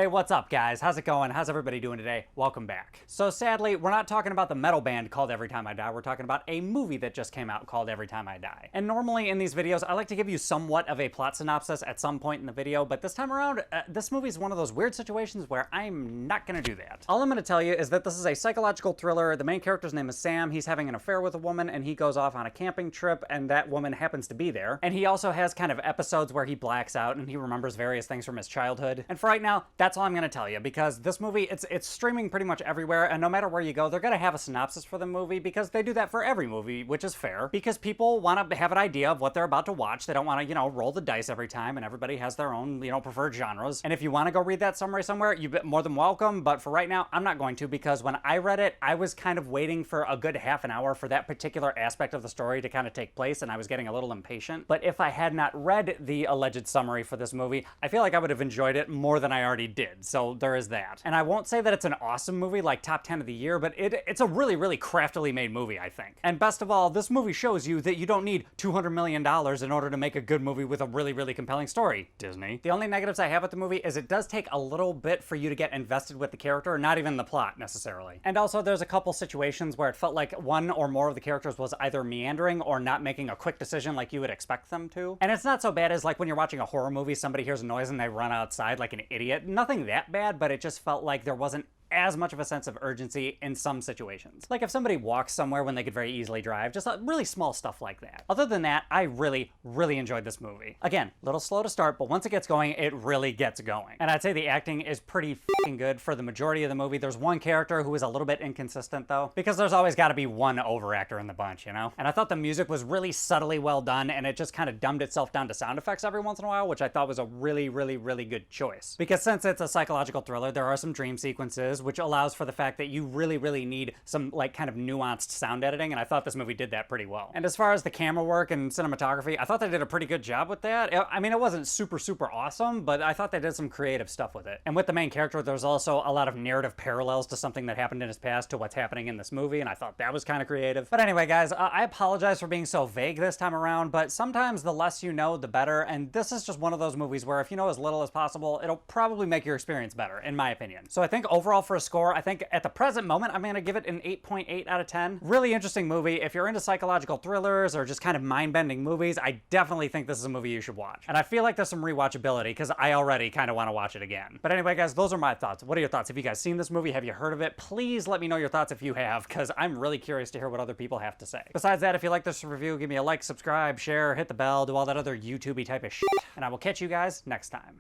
what's up guys? How's it going? How's everybody doing today? Welcome back. So sadly, we're not talking about the metal band called Every Time I Die, we're talking about a movie that just came out called Every Time I Die. And normally in these videos, I like to give you somewhat of a plot synopsis at some point in the video, but this time around, this movie is one of those weird situations where I'm not gonna do that. All I'm gonna tell you is that this is a psychological thriller. The main character's name is Sam. He's having an affair with a woman and he goes off on a camping trip and that woman happens to be there. And he also has kind of episodes where he blacks out and he remembers various things from his childhood. And for right now, that's all I'm gonna tell you, because this movie, it's streaming pretty much everywhere, and no matter where you go, they're gonna have a synopsis for the movie, because they do that for every movie, which is fair, because people want to have an idea of what they're about to watch. They don't want to, you know, roll the dice every time, and everybody has their own, you know, preferred genres. And if you want to go read that summary somewhere, you're more than welcome, but for right now, I'm not going to, because when I read it, I was kind of waiting for a good half an hour for that particular aspect of the story to kind of take place, and I was getting a little impatient. But if I had not read the alleged summary for this movie, I feel like I would have enjoyed it more than I already did, so there is that. And I won't say that it's an awesome movie like top 10 of the year, but it's a really, really craftily made movie, I think. And best of all, this movie shows you that you don't need $200 million in order to make a good movie with a really, really compelling story, Disney. The only negatives I have with the movie is it does take a little bit for you to get invested with the character, not even the plot, necessarily. And also, there's a couple situations where it felt like one or more of the characters was either meandering or not making a quick decision like you would expect them to. And it's not so bad as like when you're watching a horror movie, somebody hears a noise and they run outside like an idiot. Nothing that bad, but it just felt like there wasn't as much of a sense of urgency in some situations. Like if somebody walks somewhere when they could very easily drive, just really small stuff like that. Other than that, I really, really enjoyed this movie. Again, a little slow to start, but once it gets going, it really gets going. And I'd say the acting is pretty f***ing good for the majority of the movie. There's one character who is a little bit inconsistent though, because there's always gotta be one over-actor in the bunch, you know? And I thought the music was really subtly well done, and it just kind of dumbed itself down to sound effects every once in a while, which I thought was a really, really, really good choice. Because since it's a psychological thriller, there are some dream sequences, which allows for the fact that you really, really need some like kind of nuanced sound editing, and I thought this movie did that pretty well. And as far as the camera work and cinematography, I thought they did a pretty good job with that. I mean, it wasn't super, super awesome, but I thought they did some creative stuff with it. And with the main character, there's also a lot of narrative parallels to something that happened in his past to what's happening in this movie, and I thought that was kind of creative. But anyway, guys, I apologize for being so vague this time around, but sometimes the less you know, the better, and this is just one of those movies where if you know as little as possible, it'll probably make your experience better, in my opinion. So I think overall for a score, I think at the present moment, I'm gonna give it an 8.8 out of 10. Really interesting movie. If you're into psychological thrillers or just kind of mind-bending movies, I definitely think this is a movie you should watch. And I feel like there's some rewatchability because I already kind of want to watch it again. But anyway, guys, those are my thoughts. What are your thoughts? Have you guys seen this movie? Have you heard of it? Please let me know your thoughts if you have, because I'm really curious to hear what other people have to say. Besides that, if you like this review, give me a like, subscribe, share, hit the bell, do all that other YouTube-y type of shit, and I will catch you guys next time.